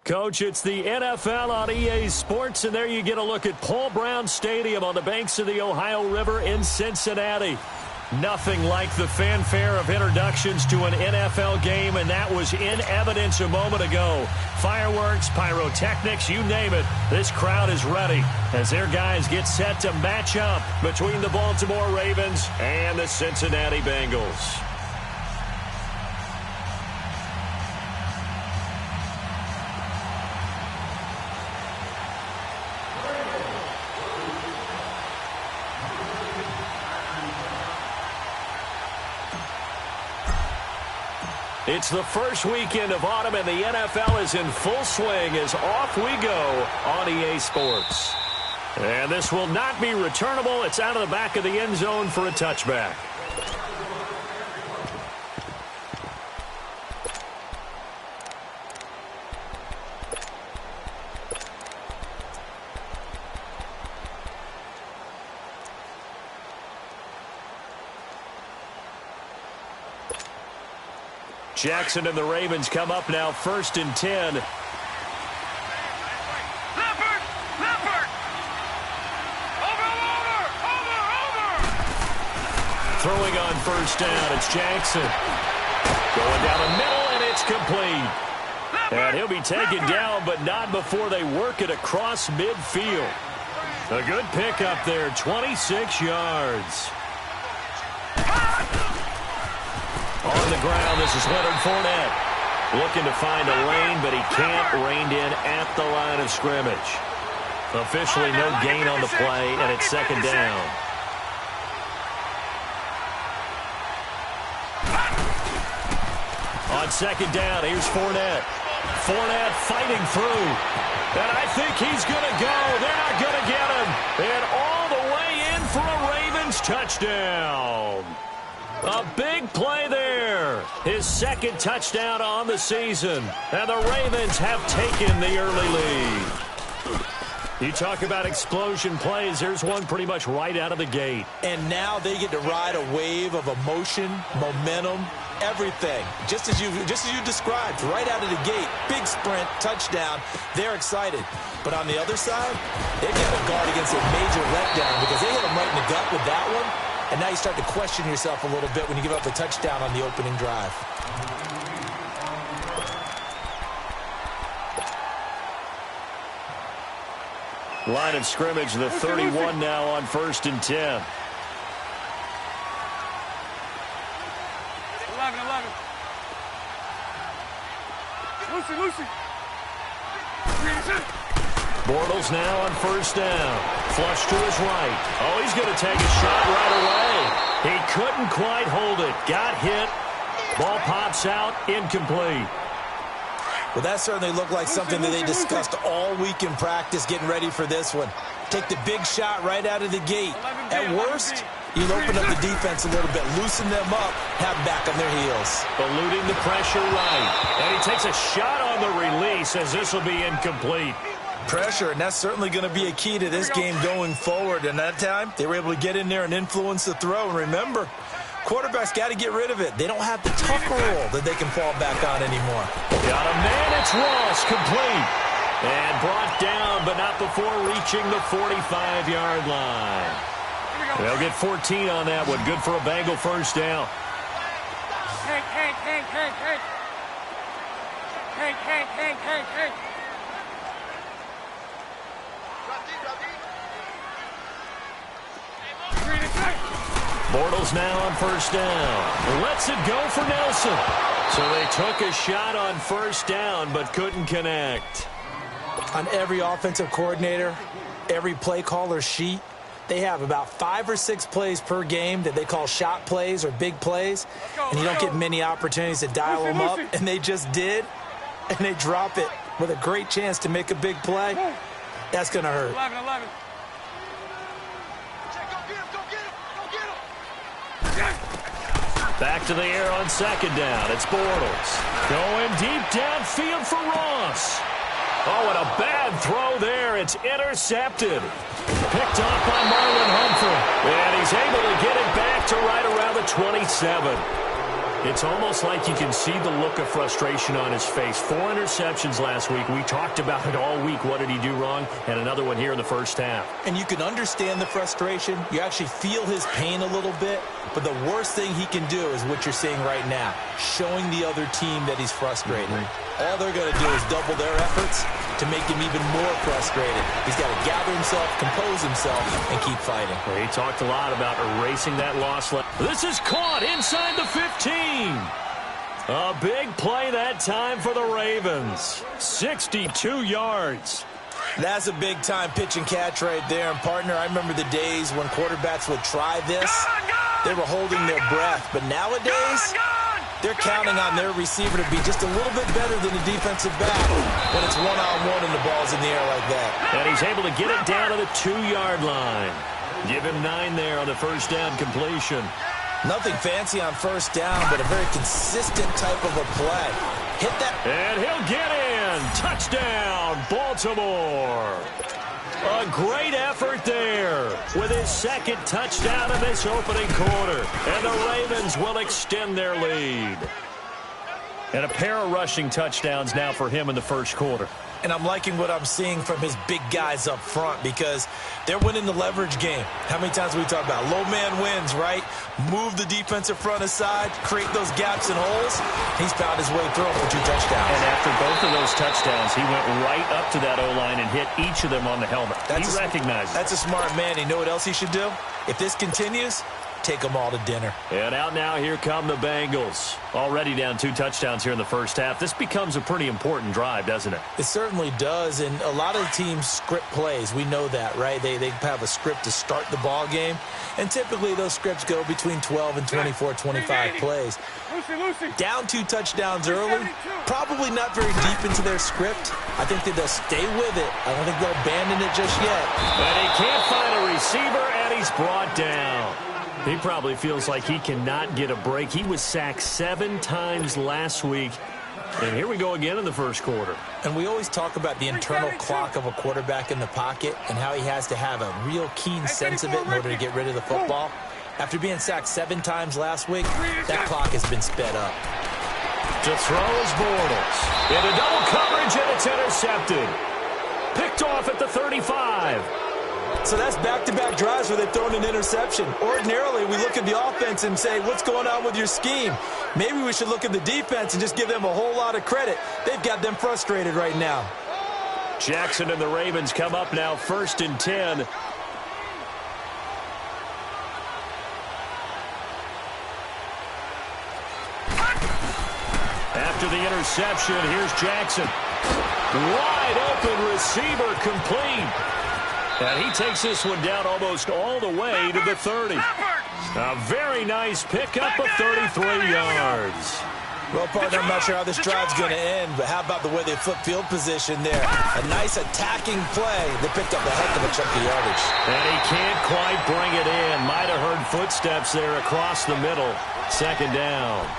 Coach, it's the NFL on EA Sports, and there you get a look at Paul Brown Stadium on the banks of the Ohio River in Cincinnati. Nothing like the fanfare of introductions to an NFL game, and that was in evidence a moment ago. Fireworks, pyrotechnics, you name it. This crowd is ready as their guys get set to match up between the Baltimore Ravens and the Cincinnati Bengals. It's the first weekend of autumn, and the NFL is in full swing as off we go on EA Sports. And this will not be returnable. It's out of the back of the end zone for a touchback. Jackson and the Ravens come up now, 1st and 10. Throwing on 1st down, it's Jackson. Going down the middle, and it's complete. And he'll be taken down, but not before they work it across midfield. A good pickup there, 26 yards. On the ground, this is Leonard Fournette. Looking to find a lane, but he can't. Reined in at the line of scrimmage. Officially no gain on the play, and it's 2nd down. On 2nd down, here's Fournette. Fournette fighting through. And I think he's going to go. They're not going to get him. And all the way in for a Ravens touchdown. A big play there. His 2nd touchdown on the season. And the Ravens have taken the early lead. You talk about explosion plays. There's one pretty much right out of the gate. And now they get to ride a wave of emotion, momentum, everything. Just as you described, right out of the gate. Big sprint, touchdown. They're excited. But on the other side, they've got to guard against a major letdown because they hit them right in the gut with that one. And now you start to question yourself a little bit when you give up a touchdown on the opening drive. Line of scrimmage, the 31 now on 1st and 10. 11. Lucy. Bortles now on 1st down. Flush to his right. Oh, he's going to take a shot right away. He couldn't quite hold it. Got hit. Ball pops out. Incomplete. Well, that certainly looked like something that they discussed all week in practice getting ready for this one. Take the big shot right out of the gate. At worst, you'll open up the defense a little bit, loosen them up, have them back on their heels. Eluding the pressure right. And he takes a shot on the release as this will be incomplete. Pressure, and that's certainly going to be a key to this game going forward. And that time, they were able to get in there and influence the throw. And remember, quarterbacks got to get rid of it. They don't have the tuck rule that they can fall back on anymore. Got a man, it's Ross, complete. And brought down, but not before reaching the 45-yard line. They'll get 14 on that one. Good for a Bengal 1st down. Hey. Bortles now on 1st down. Lets it go for Nelson. So they took a shot on 1st down, but couldn't connect. On every offensive coordinator, every play caller sheet, they have about 5 or 6 plays per game that they call shot plays or big plays, and you don't get many opportunities to dial them up, and they just did, and they drop it with a great chance to make a big play. That's going to hurt. 11. Back to the air on 2nd down. It's Bortles. Going deep downfield for Ross. Oh, and a bad throw there. It's intercepted. Picked off by Marlon Humphrey. And he's able to get it back to right around the 27. It's almost like you can see the look of frustration on his face. 4 interceptions last week. We talked about it all week. What did he do wrong? And another one here in the first half. And you can understand the frustration. You actually feel his pain a little bit. But the worst thing he can do is what you're seeing right now, showing the other team that he's frustrated. All they're going to do is double their efforts to make him even more frustrated. He's got to gather himself, compose himself, and keep fighting. Well, he talked a lot about erasing that loss. This is caught inside the 15. A big play that time for the Ravens. 62 yards. That's a big-time pitch and catch right there. And, partner, I remember the days when quarterbacks would try this. They were holding their breath. But nowadays, they're counting on their receiver to be just a little bit better than the defensive back when it's one-on-one and the ball's in the air like that. And he's able to get it down to the 2-yard line. Give him 9 there on the first down completion. Nothing fancy on first down, but a very consistent type of a play. Hit that. And he'll get in. Touchdown, Baltimore. A great effort there with his second touchdown in this opening quarter. And the Ravens will extend their lead. And a pair of rushing touchdowns now for him in the first quarter. And I'm liking what I'm seeing from his big guys up front because they're winning the leverage game. How many times we talk about low man wins, right? Move the defensive front aside, create those gaps and holes. He's found his way through for 2 touchdowns. And after both of those touchdowns, he went right up to that O-line and hit each of them on the helmet. He recognizes it. That's a smart man. You know what else he should do? If this continues, take them all to dinner. And out now, here come the Bengals. Already down 2 touchdowns here in the first half. This becomes a pretty important drive, doesn't it? It certainly does, and a lot of teams script plays. We know that, right? They have a script to start the ball game, and typically those scripts go between 12 and 24, 25 plays. Down 2 touchdowns early, probably not very deep into their script. I think that they'll stay with it. I don't think they'll abandon it just yet. And he can't find a receiver, and he's brought down. He probably feels like he cannot get a break. He was sacked 7 times last week. And here we go again in the first quarter. And we always talk about the internal clock of a quarterback in the pocket and how he has to have a real keen sense of it in order to get rid of the football. After being sacked 7 times last week, that clock has been sped up. To throw is Bortles. Into double coverage, and it's intercepted. Picked off at the 35. So that's back-to-back drives where they've thrown an interception. Ordinarily, we look at the offense and say, what's going on with your scheme? Maybe we should look at the defense and just give them a whole lot of credit. They've got them frustrated right now. Jackson and the Ravens come up now 1st and 10. After the interception, here's Jackson. Wide open receiver complete. And he takes this one down almost all the way to the 30. A very nice pickup of 33 yards. Well, partner, I'm not sure how this drive's going to end, but how about the way they flip field position there? A nice attacking play. They picked up a heck of a chunk of yardage. And he can't quite bring it in. Might have heard footsteps there across the middle. 2nd down.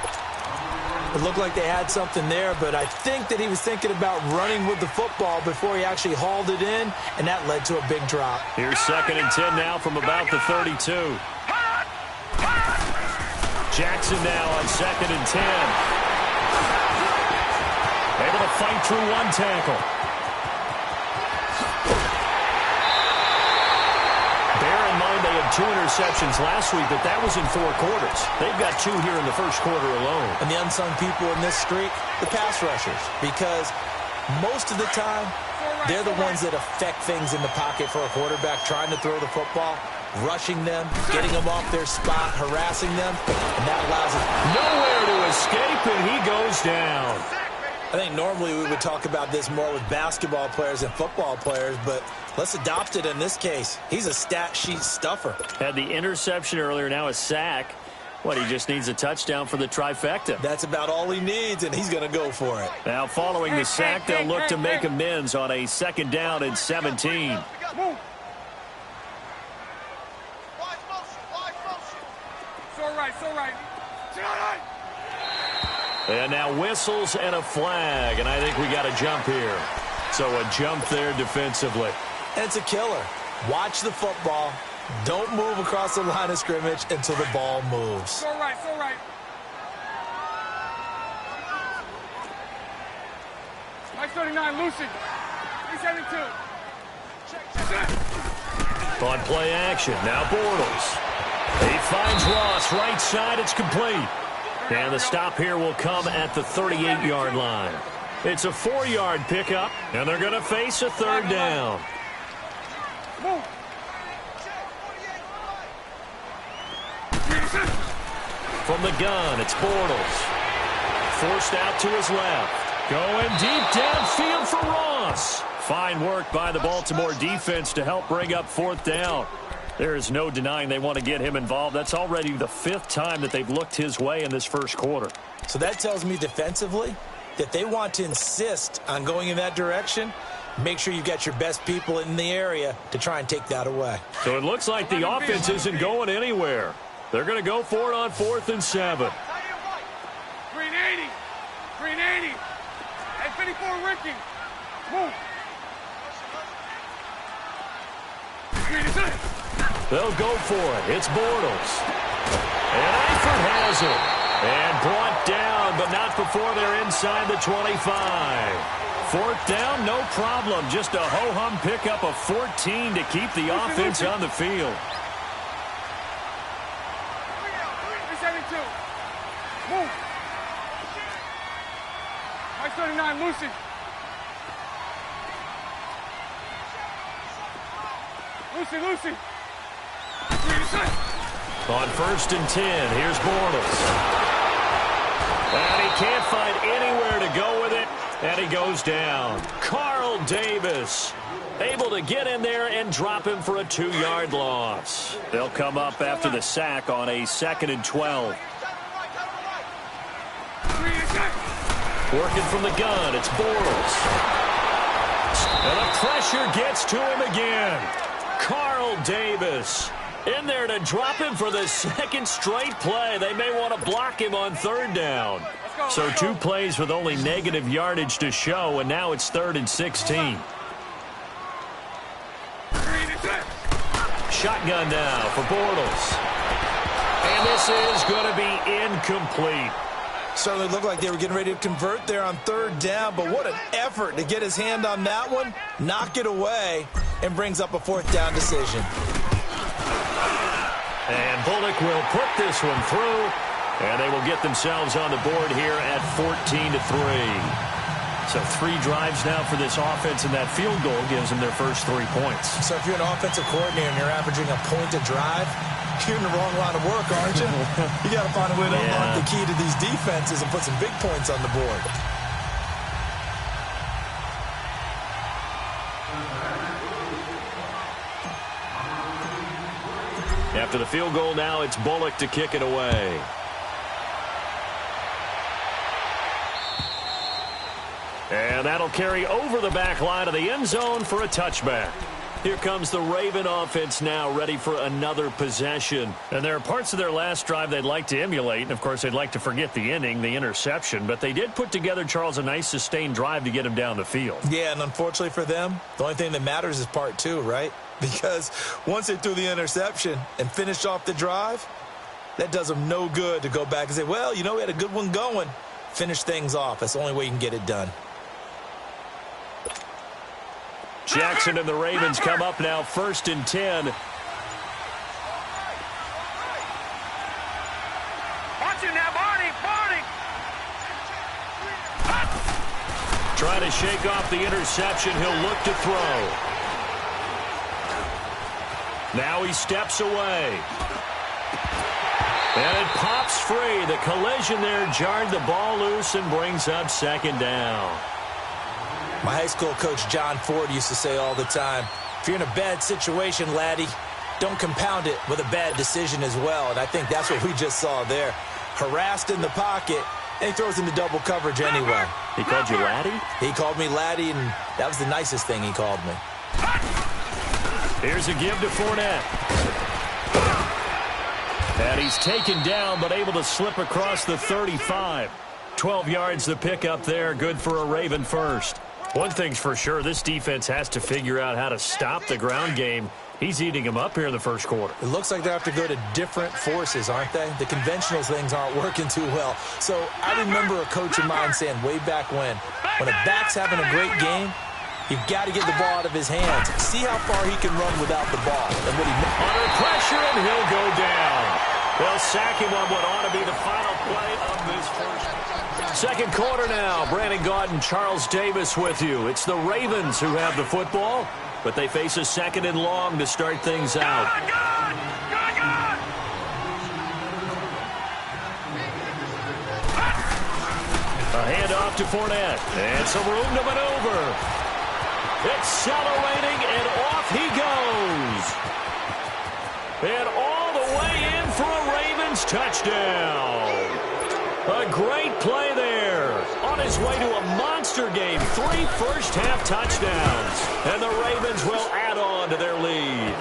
It looked like they had something there, but I think that he was thinking about running with the football before he actually hauled it in, and that led to a big drop. Here's 2nd and 10 now from about the 32. Jackson now on 2nd and 10. Able to fight through 1 tackle. Bear in mind they had 2 interceptions last week, but that was in 4 quarters. They've got 2 here in the first quarter alone. And the unsung people in this streak, the pass rushers, because most of the time, they're the ones that affect things in the pocket for a quarterback trying to throw the football, rushing them, getting them off their spot, harassing them, and that allows it. Nowhere to escape, and he goes down. I think normally we would talk about this more with basketball players and football players, but let's adopt it in this case. He's a stat sheet stuffer. Had the interception earlier, now a sack. What, he just needs a touchdown for the trifecta. That's about all he needs, and he's going to go for it. Now, following the sack, they'll look to make amends on a 2nd down and 17. And now whistles and a flag, and I think we got a jump here. So a jump there defensively. And it's a killer. Watch the football. Don't move across the line of scrimmage until the ball moves. 39, Lucy. 372. On play action, now Bortles. He finds Ross, right side, it's complete. And the stop here will come at the 38-yard line. It's a 4-yard pickup, and they're going to face a third down. From the gun, it's Bortles. Forced out to his left. Going deep downfield for Ross. Fine work by the Baltimore defense to help bring up fourth down. There is no denying they want to get him involved. That's already the 5th time that they've looked his way in this first quarter. So that tells me defensively that they want to insist on going in that direction. Make sure you've got your best people in the area to try and take that away. So it looks like the offense isn't going anywhere. They're going to go for it on 4th and 7. 380. 380. Hey, 54, Ricky. Move. They'll go for it. It's Bortles. And Eifert has it. And brought down, but not before they're inside the 25. 4th down, no problem. Just a ho-hum pickup of 14 to keep the offense on the field. 372. Move. 39, Lucy. Lucy. On 1st and 10, here's Bortles. And he can't find anywhere to go with it, and he goes down. Carl Davis able to get in there and drop him for a 2-yard loss. They'll come up after the sack on a 2nd and 12. Working from the gun, it's Bortles. And the pressure gets to him again. Carl Davis in there to drop him for the 2nd straight play. They may want to block him on 3rd down. So 2 plays with only negative yardage to show, and now it's 3rd and 16. Shotgun now for Bortles. And this is going to be incomplete. Certainly looked like they were getting ready to convert there on 3rd down, but what an effort to get his hand on that one, knock it away, and brings up a 4th down decision. And Bullock will put this one through, and they will get themselves on the board here at 14-3. So 3 drives now for this offense, and that field goal gives them their first 3 points. So if you're an offensive coordinator and you're averaging a point a drive, you're in the wrong line of work, aren't you? You got to find a way to unlock the key to these defenses and put some big points on the board. After the field goal now, it's Bullock to kick it away. And that'll carry over the back line of the end zone for a touchback. Here comes the Raven offense now, ready for another possession. And there are parts of their last drive they'd like to emulate. And, of course, they'd like to forget the ending, the interception. But they did put together, Charles, a nice sustained drive to get him down the field. Yeah, and unfortunately for them, the only thing that matters is part 2, right? Because once they threw the interception and finished off the drive, that does them no good to go back and say, well, you know, we had a good one going. Finish things off. That's the only way you can get it done. Jackson and the Ravens come up now 1st and 10. Watch it now, Barney. Trying to shake off the interception. He'll look to throw. Now he steps away. And it pops free. The collision there jarred the ball loose and brings up 2nd down. My high school coach, John Ford, used to say all the time, if you're in a bad situation, laddie, don't compound it with a bad decision as well. And I think that's what we just saw there. Harassed in the pocket, and he throws into double coverage anyway. He called you laddie? He called me laddie, and that was the nicest thing he called me. Here's a give to Fournette. And he's taken down, but able to slip across the 35. 12 yards to pick up there. Good for a Raven first. One thing's for sure, this defense has to figure out how to stop the ground game. He's eating them up here in the first quarter. It looks like they have to go to different forces, aren't they? The conventional things aren't working too well. So I remember a coach of mine saying way back when, When a back's having a great game, you've got to get the ball out of his hands. See how far he can run without the ball. And what he under pressure, and he'll go down. They'll sack him on what ought to be the final play of this first. Second quarter now. Brandon Gaud and Charles Davis with you. It's the Ravens who have the football, but they face a second and long to start things out. A handoff to Fournette, and some room to maneuver. Accelerating, and off he goes. And all the way in for a Ravens touchdown. A great play there. On his way to a monster game. 3 first-half touchdowns. And the Ravens will add on to their lead.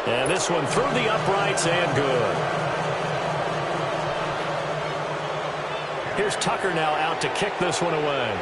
And this one through the uprights and good. Here's Tucker now out to kick this one away.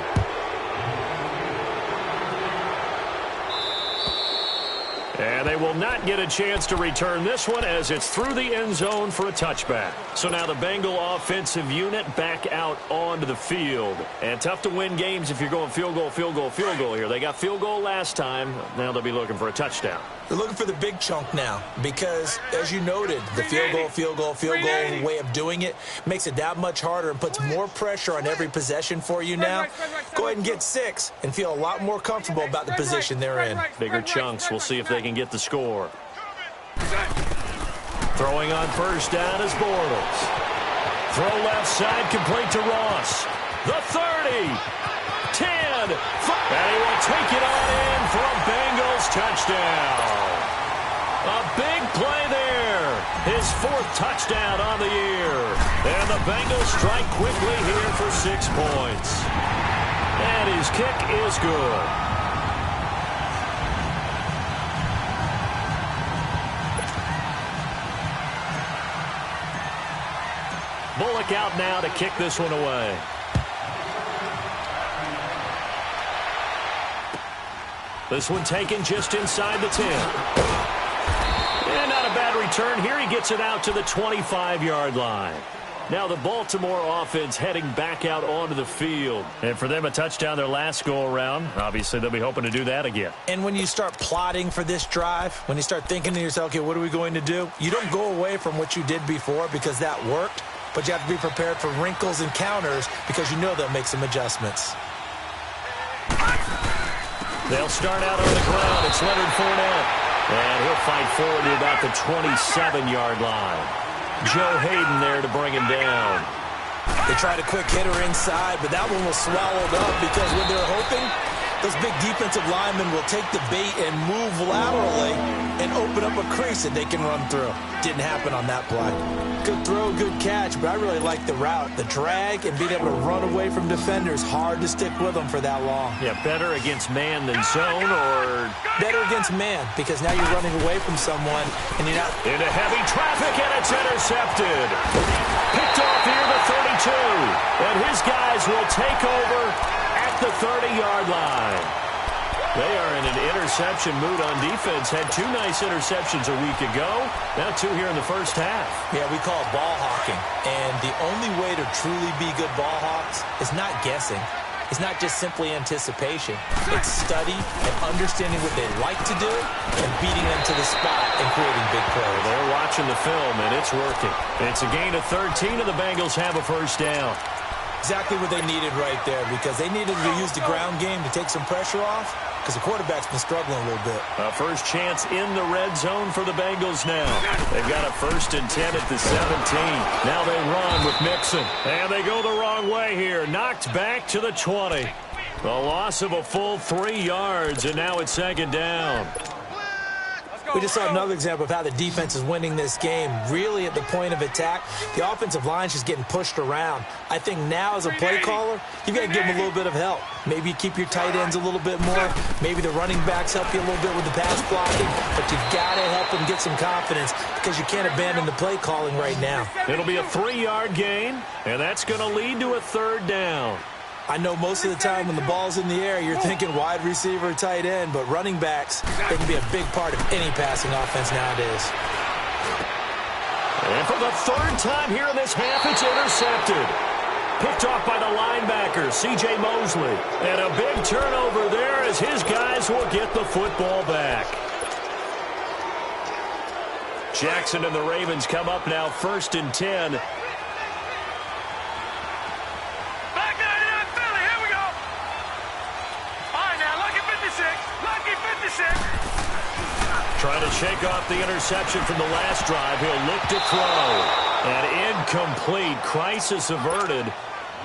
And they will not get a chance to return this one as it's through the end zone for a touchback. So now the Bengal offensive unit back out onto the field. And tough to win games if you're going field goal, field goal, field goal here. They got field goal last time. Now they'll be looking for a touchdown. They're looking for the big chunk now because, as you noted, the field goal way of doing it makes it that much harder and puts more pressure on every possession for you now. Go ahead and get 6 and feel a lot more comfortable about the position they're in. Bigger chunks. We'll see if they can get the score. Throwing on first down is Bortles. Throw left side, complete to Ross. The 30. 10. And he will take it on in for a Bengals touchdown. A big play there. His 4th touchdown on the year. And the Bengals strike quickly here for 6 points. And his kick is good. Bullock out now to kick this one away. This one taken just inside the 10. And not a bad return here. He gets it out to the 25-yard line. Now the Baltimore offense heading back out onto the field. And for them, a touchdown their last go-around. Obviously, they'll be hoping to do that again. And when you start plotting for this drive, when you start thinking to yourself, okay, what are we going to do? You don't go away from what you did before because that worked. But you have to be prepared for wrinkles and counters because you know they'll make some adjustments. They'll start out on the ground. It's Leonard Fournette. And he'll fight forward to about the 27-yard line. Joe Hayden there to bring him down. They tried a quick hitter inside, but that one was swallowed up because when they're hoping, those big defensive linemen will take the bait and move laterally and open up a crease that they can run through. Didn't happen on that play. Good throw, good catch, but I really like the route. The drag and being able to run away from defenders, hard to stick with them for that long. Yeah, better against man than zone, or better against man because now you're running away from someone and you're not. Into heavy traffic, and it's intercepted. Picked off here the 32. And his guys will take over at the 30-yard line. They are in an interception mood on defense. Had 2 nice interceptions a week ago. Now 2 here in the first half. Yeah, we call it ball hawking. And the only way to truly be good ball hawks is not guessing. It's not just simply anticipation. It's study and understanding what they like to do and beating them to the spot and creating big plays. They're watching the film, and it's working. It's a gain of 13, and the Bengals have a first down. Exactly what they needed right there because they needed to use the ground game to take some pressure off because the quarterback's been struggling a little bit. A first chance in the red zone for the Bengals now. They've got a 1st and 10 at the 17. Now they run with Mixon. And they go the wrong way here. Knocked back to the 20. The loss of a full 3 yards, and now it's 2nd down. We just saw another example of how the defense is winning this game. Really at the point of attack, the offensive line's just getting pushed around. I think now as a play caller, you've got to give them a little bit of help. Maybe you keep your tight ends a little bit more. Maybe the running backs help you a little bit with the pass blocking. But you've got to help them get some confidence because you can't abandon the play calling right now. It'll be a 3-yard gain, and that's going to lead to a 3rd down. I know most of the time when the ball's in the air, you're thinking wide receiver, tight end, but running backs, they can be a big part of any passing offense nowadays. And for the 3rd time here in this half, it's intercepted. Picked off by the linebacker, C.J. Mosley. And a big turnover there as his guys will get the football back. Jackson and the Ravens come up now 1st and 10. Back in Philly, here we go. All right, now, lucky 56. Lucky 56. Trying to shake off the interception from the last drive. He'll look to throw. And incomplete. Crisis averted.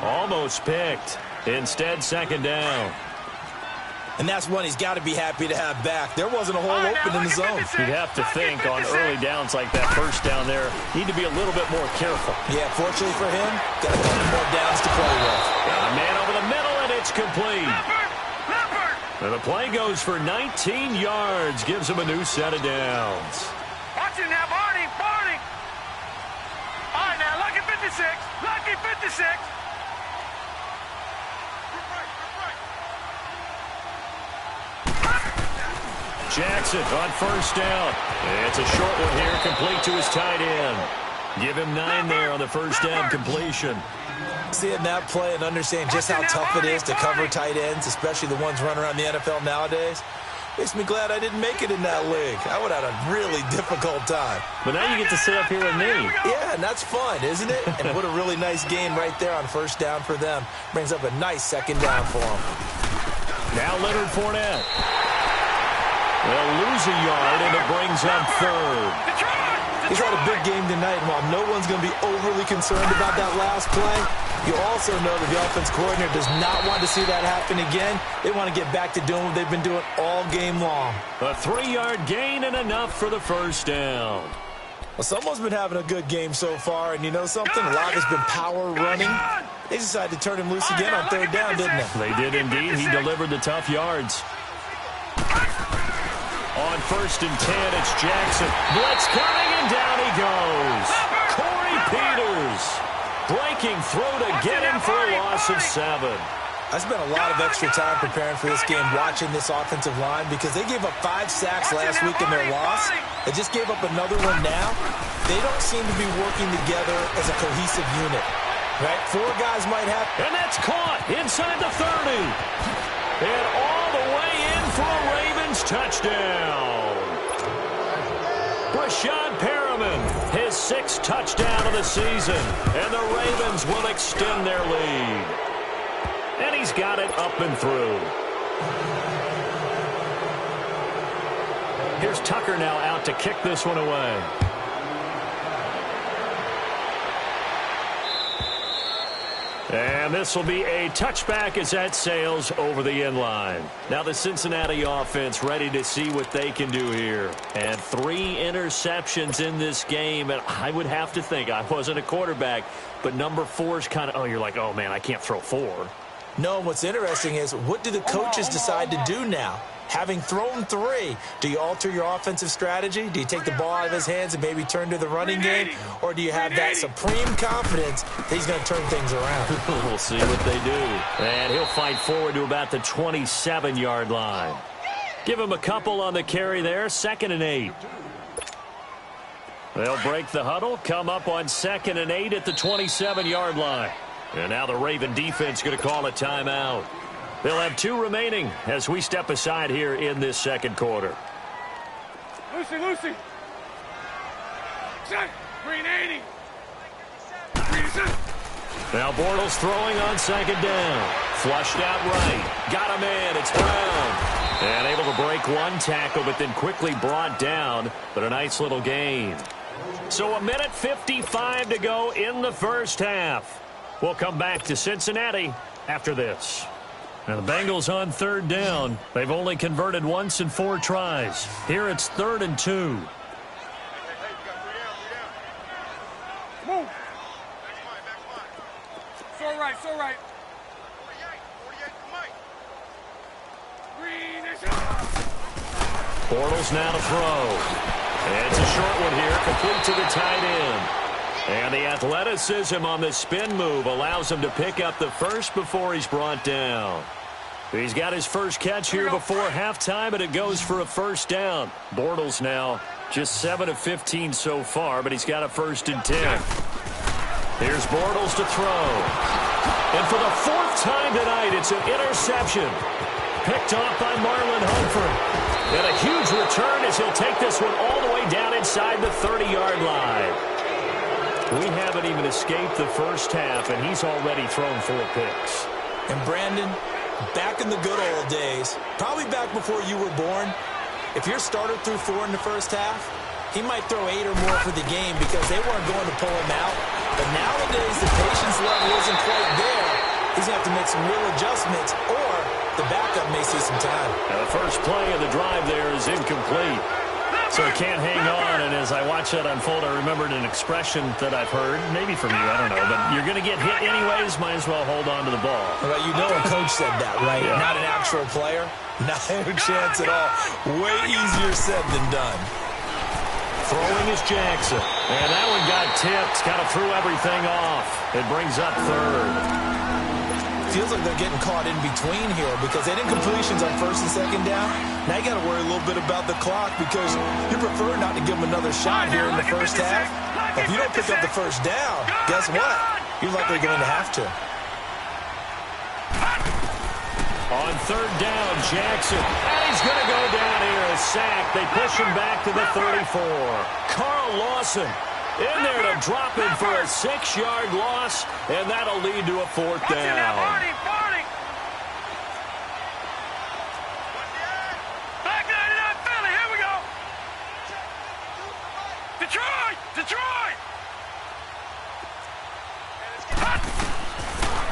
Almost picked. Instead, 2nd down. And that's one he's got to be happy to have back. There wasn't a hole open in the zone. You'd have to think on early downs like that, first down there, need to be a little bit more careful. Yeah, fortunately for him, got a couple more downs to play with. Got a man over the middle, and it's complete. And the play goes for 19 yards, gives him a new set of downs. Watch it now, Barney. Barney. All right, now, lucky 56. Lucky 56. Jackson on 1st down. It's a short one here, complete to his tight end. Give him 9 there on the 1st down completion. Seeing that play and understand just how tough it is to cover tight ends, especially the ones running around the NFL nowadays, makes me glad I didn't make it in that league. I would have had a really difficult time. But now you get to sit up here with me. Yeah, and that's fun, isn't it? And what a really nice game right there on 1st down for them. Brings up a nice 2nd down for them. Now Leonard Fournette. They'll lose a yard, and it brings up 3rd. He's had a big game tonight, and while no one's going to be overly concerned about that last play, you also know that the offense coordinator does not want to see that happen again. They want to get back to doing what they've been doing all game long. A 3-yard gain and enough for the 1st down. Well, someone's been having a good game so far, and you know something? A lot has been power running. They decided to turn him loose again on 3rd down, didn't they? They did indeed. He delivered the tough yards. On 1st and 10, it's Jackson. Blitz coming, and down he goes. Corey Peters breaking through to get him for a loss of 7. I spent a lot of extra time preparing for this game, watching this offensive line, because they gave up 5 sacks last week in their loss. They just gave up another one now. They don't seem to be working together as a cohesive unit. Right? 4 guys might have. And that's caught inside the 30. And all the way in for a Ravens touchdown. Rashad Perriman, his 6th touchdown of the season. And the Ravens will extend their lead. And he's got it up and through. Here's Tucker now out to kick this one away. And this will be a touchback as that sails over the end line. Now the Cincinnati offense ready to see what they can do here. And 3 interceptions in this game. And I would have to think, I wasn't a quarterback, but number 4 is kind of, oh, you're like, oh, man, I can't throw 4. No, what's interesting is, what do the coaches decide to do now? Having thrown 3, do you alter your offensive strategy? Do you take the ball out of his hands and maybe turn to the running game? Or do you have that supreme confidence that he's going to turn things around? We'll see what they do. And he'll fight forward to about the 27-yard line. Give him a couple on the carry there, 2nd and 8. They'll break the huddle, come up on 2nd and 8 at the 27-yard line. And now the Raven defense going to call a timeout. They'll have 2 remaining as we step aside here in this 2nd quarter. Lucy. Check. Green 80. Now Bortles throwing on 2nd down. Flushed out right. Got a man. It's Brown. And able to break 1 tackle, but then quickly brought down. But a nice little gain. So 1:55 to go in the 1st half. We'll come back to Cincinnati after this. Now the Bengals on 3rd down. They've only converted once in 4 tries. Here it's 3rd and 2. Move. So right. 48, Green is Bortles now to throw. It's a short one here, complete to the tight end. And the athleticism on the spin move allows him to pick up the first before he's brought down. He's got his first catch here before halftime, and it goes for a 1st down. Bortles now just 7 of 15 so far, but he's got a 1st and 10. Here's Bortles to throw. And for the fourth time tonight, it's an interception. Picked off by Marlon Humphrey. And a huge return as he'll take this one all the way down inside the 30-yard line. We haven't even escaped the first half, and he's already thrown 4 picks. And Brandon, back in the good old days, probably back before you were born, if your starter threw 4 in the first half, he might throw 8 or more for the game because they weren't going to pull him out. But nowadays, the patience level isn't quite there. He's going to have to make some real adjustments, or the backup may see some time. And the first play of the drive there is incomplete. So he can't hang on, and as I watch that unfold, I remembered an expression that I've heard, maybe from you, I don't know, but you're going to get hit anyways, might as well hold on to the ball. Well, you know a coach said that, right? Yeah. Not an actual player. Not a chance at all. Way easier said than done. Throwing is Jackson. And that one got tipped, kind of threw everything off. It brings up third. Feels like they're getting caught in between here because they didn't completions on first and second down. Now you got to worry a little bit about the clock because you prefer not to give them another shot here in the first half. If you don't pick up the first down, guess what? You're likely going to have to. On third down, Jackson. And he's going to go down here. A sack. They push him back to the 34. Carl Lawson in there to drop him for a 6-yard loss, and that'll lead to a 4th down. Back 99 Philly, here we go. Detroit!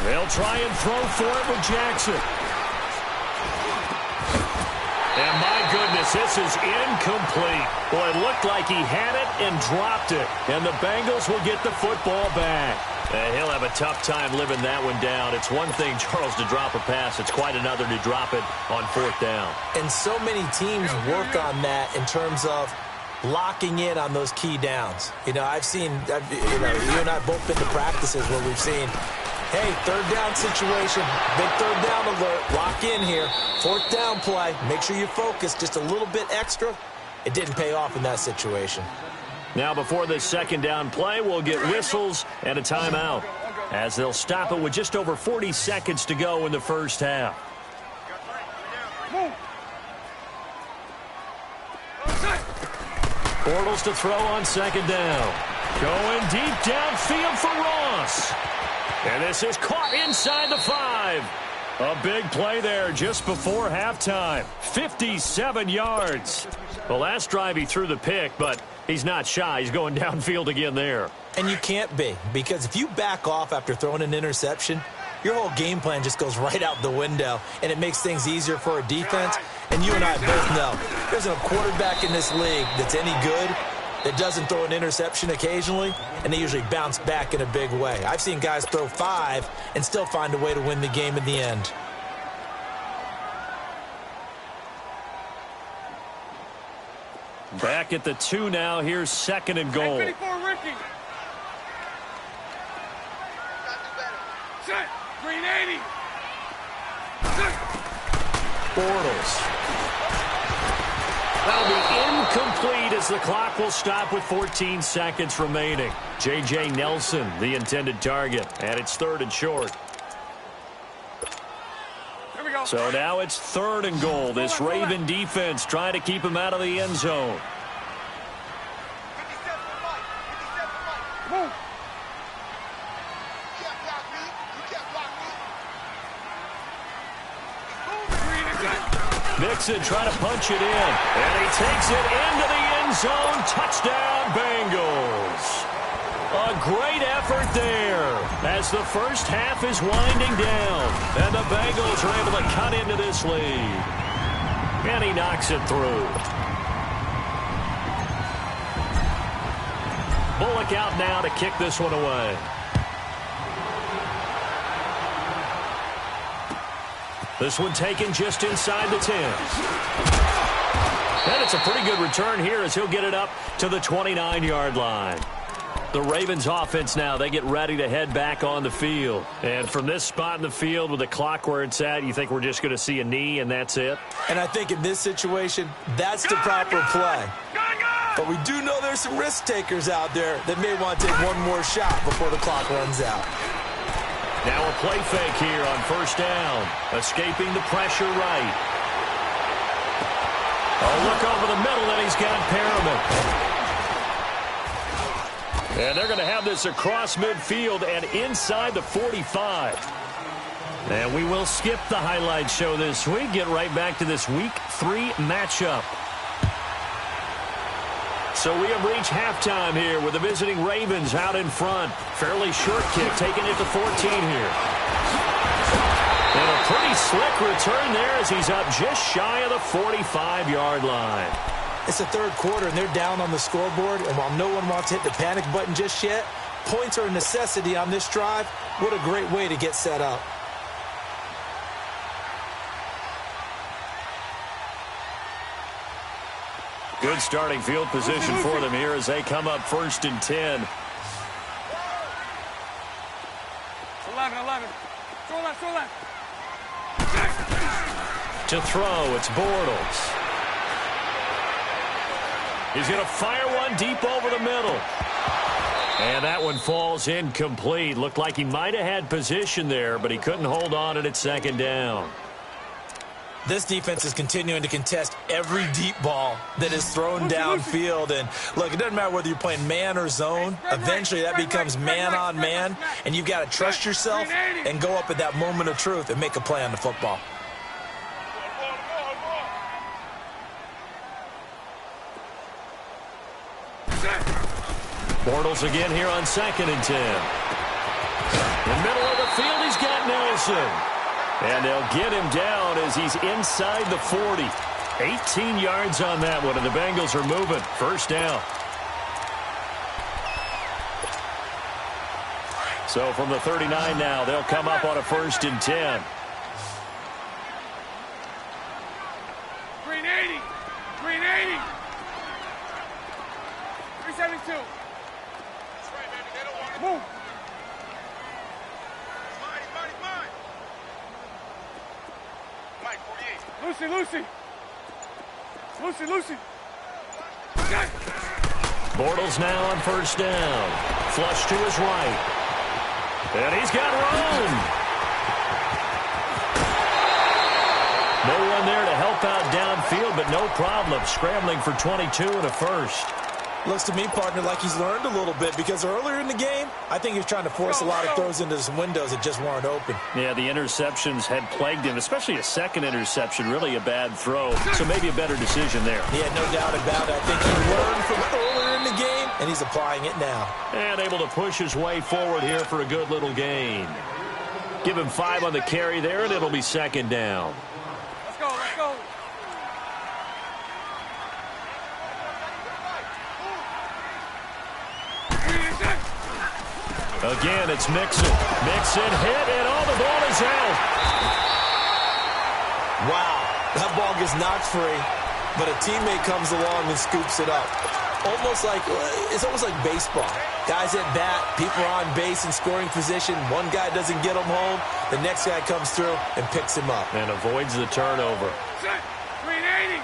They'll try and throw for it with Jackson. And my goodness, this is incomplete. Well, it looked like he had it and dropped it. And the Bengals will get the football back. And he'll have a tough time living that one down. It's one thing, Charles, to drop a pass. It's quite another to drop it on 4th down. And so many teams work on that in terms of locking in on those key downs. You know, you and I both been to practices where we've seen, hey, 3rd down situation, big 3rd down alert, lock in here, 4th down play, make sure you focus just a little bit extra. It didn't pay off in that situation. Now before this 2nd down play, we'll get whistles and a timeout as they'll stop it with just over 40 seconds to go in the first half. Bortles to throw on 2nd down. Going deep downfield for Ross. And this is caught inside the 5. A big play there just before halftime. 57 yards. The last drive he threw the pick, but he's not shy. He's going downfield again there. And you can't be, because if you back off after throwing an interception, your whole game plan just goes right out the window, and it makes things easier for a defense. And you and I both know there's a quarterback in this league that's any good that doesn't throw an interception occasionally, and they usually bounce back in a big way. I've seen guys throw 5 and still find a way to win the game in the end. Back at the 2 now. Here's 2nd and goal. 54 Ricky. Set. Green 80. Bortles. That'll be incomplete as the clock will stop with 14 seconds remaining. J.J. Nelson, the intended target, and it's 3rd and short. Here we go. So now it's 3rd and goal. This Raven defense trying to keep him out of the end zone. Move. Mixon trying to punch it in, and he takes it into the end zone. Touchdown, Bengals. A great effort there as the first half is winding down, and the Bengals are able to cut into this lead. And he knocks it through. Bullock out now to kick this one away. This one taken just inside the 10. And it's a pretty good return here as he'll get it up to the 29-yard line. The Ravens offense now, they get ready to head back on the field. And from this spot in the field with the clock where it's at, you think we're just going to see a knee and that's it? And I think in this situation, that's the proper play. But we do know there's some risk takers out there that may want to take one more shot before the clock runs out. Now a play fake here on first down. Escaping the pressure right. Oh, look over the middle, and he's got Perriman. And they're going to have this across midfield and inside the 45. And we will skip the highlight show this week. Get right back to this Week 3 matchup. So we have reached halftime here with the visiting Ravens out in front. Fairly short kick, taking it to 14 here. And a pretty slick return there as he's up just shy of the 45-yard line. It's the third quarter, and they're down on the scoreboard. And while no one wants to hit the panic button just yet, points are a necessity on this drive. What a great way to get set up. Good starting field position for them here as they come up 1st and 10. 11. To throw, it's Bortles. He's going to fire one deep over the middle. And that one falls incomplete. Looked like he might have had position there, but he couldn't hold on at 2nd down. This defense is continuing to contest every deep ball that is thrown downfield. And, look, it doesn't matter whether you're playing man or zone. Eventually that becomes man on man, and you've got to trust yourself and go up at that moment of truth and make a play on the football. Bortles again here on 2nd and 10. In the middle of the field, he's got Nelson. And they'll get him down as he's inside the 40. 18 yards on that one, and the Bengals are moving. 1st down. So from the 39 now, they'll come up on a 1st and 10. 380. 372. Move. Lucy. Bortles now on 1st down. Flush to his right. And he's got room. No one there to help out downfield, but no problem. Scrambling for 22 and a first. Looks to me, partner, like he's learned a little bit, because earlier in the game, I think he was trying to force a lot of throws into some windows that just weren't open. Yeah, the interceptions had plagued him, especially a second interception, really a bad throw. So maybe a better decision there. Yeah, no doubt about it. I think he learned from earlier in the game, and he's applying it now. And able to push his way forward here for a good little gain. Give him 5 on the carry there, and it'll be 2nd down. Let's go. Again, it's Mixon. Mixon hit, and all the ball is out. Wow, that ball gets knocked free, but a teammate comes along and scoops it up. It's almost like baseball. Guys at bat, people are on base in scoring position. One guy doesn't get him home. The next guy comes through and picks him up. And avoids the turnover. 380.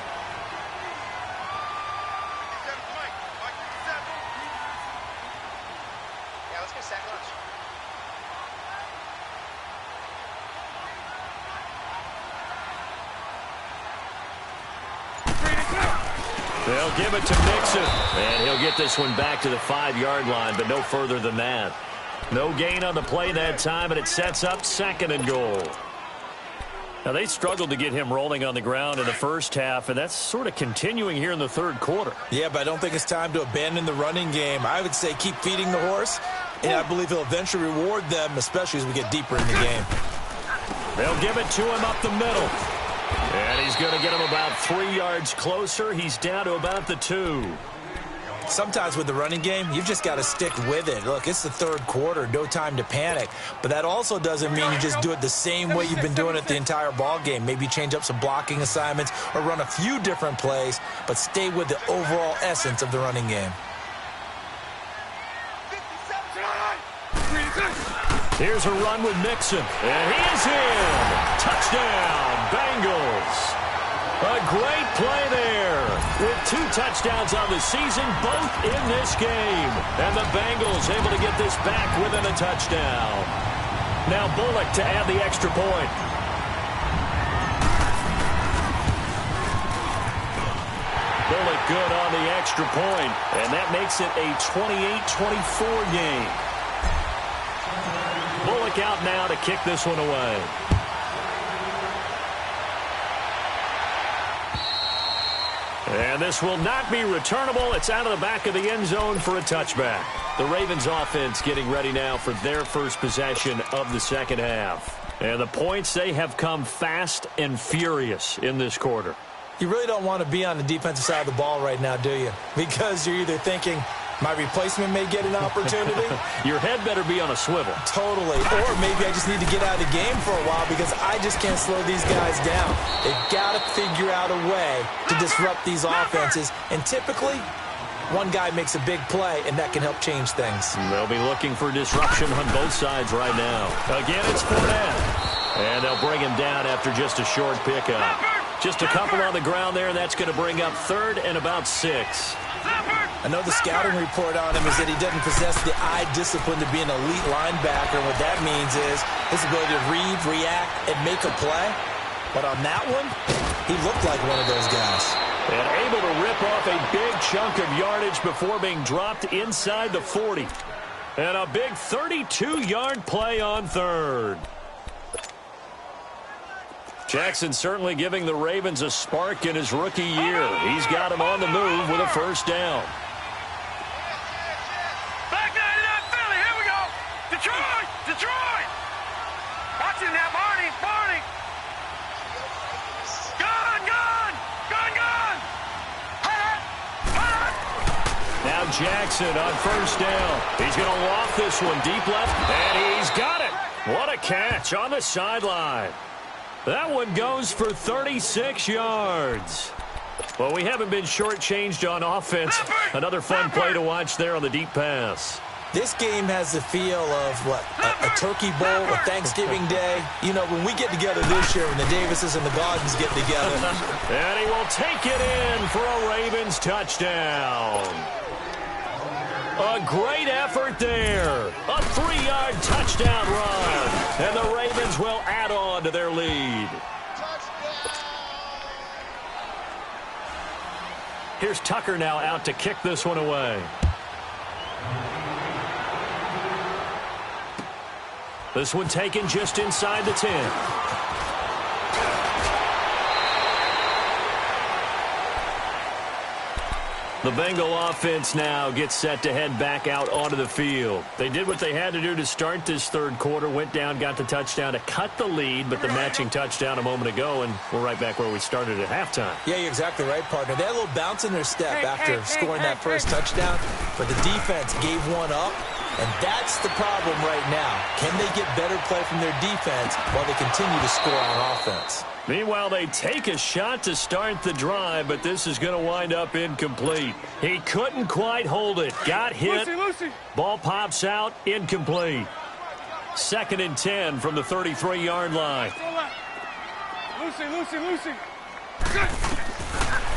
They'll give it to Mixon, and he'll get this one back to the 5-yard line, but no further than that. No gain on the play that time, and it sets up 2nd and goal. Now, they struggled to get him rolling on the ground in the first half, and that's sort of continuing here in the 3rd quarter. Yeah, but I don't think it's time to abandon the running game. I would say keep feeding the horse, and I believe he'll eventually reward them, especially as we get deeper in the game. They'll give it to him up the middle. And he's going to get him about 3 yards closer. He's down to about the 2. Sometimes with the running game, you've just got to stick with it. Look, it's the 3rd quarter, no time to panic. But that also doesn't mean you just do it the same way you've been doing it the entire ball game. Maybe change up some blocking assignments or run a few different plays, but stay with the overall essence of the running game. Here's a run with Mixon, and he is in. Touchdown, Bengals. A great play there with 2 touchdowns on the season, both in this game. And the Bengals able to get this back within a touchdown. Now Bullock to add the extra point. Bullock good on the extra point, and that makes it a 28-24 game. Bullock out now to kick this one away. And this will not be returnable. It's out of the back of the end zone for a touchback. The Ravens offense getting ready now for their first possession of the second half. And the points, they have come fast and furious in this quarter. You really don't want to be on the defensive side of the ball right now, do you? Because you're either thinking, my replacement may get an opportunity. Your head better be on a swivel. Totally. Or maybe I just need to get out of the game for a while because I just can't slow these guys down. They've got to figure out a way to disrupt these offenses. And typically, one guy makes a big play, and that can help change things. They'll be looking for disruption on both sides right now. Again, it's Fournette. And they'll bring him down after just a short pickup. Just a couple on the ground there, and that's going to bring up 3rd and about 6. I know the scouting report on him is that he doesn't possess the eye discipline to be an elite linebacker. What that means is his ability to read, react, and make a play. But on that one, he looked like one of those guys. And able to rip off a big chunk of yardage before being dropped inside the 40. And a big 32-yard play on 3rd. Jackson certainly giving the Ravens a spark in his rookie year. He's got him on the move with a first down. Back 99 Philly, here we go. Detroit, Detroit. Watch it now, Barney, Barney. Gun, gun, gun, gun. Hut, hut. Now Jackson on first down. He's going to loft this one deep left, and he's got it. What a catch on the sideline. That one goes for 36 yards. Well, we haven't been shortchanged on offense. Another fun play to watch there on the deep pass. This game has the feel of, what, a turkey bowl, a Thanksgiving day. You know, when we get together this year, when the Davises and the Gardens get together. And he will take it in for a Ravens touchdown. A great effort there. A 3-yard touchdown run. And the Ravens will add on to their lead. Here's Tucker now out to kick this one away. This one taken just inside the 10. The Bengal offense now gets set to head back out onto the field. They did what they had to do to start this third quarter, went down, got the touchdown to cut the lead, but the matching touchdown a moment ago, and we're right back where we started at halftime. Yeah, you're exactly right, partner. They had a little bounce in their step after scoring that first touchdown, but the defense gave one up, and that's the problem right now. Can they get better play from their defense while they continue to score on offense? Meanwhile, they take a shot to start the drive, but this is going to wind up incomplete. He couldn't quite hold it. Got hit. Lucy. Ball pops out, incomplete. 2nd and 10 from the 33-yard line. Lucy.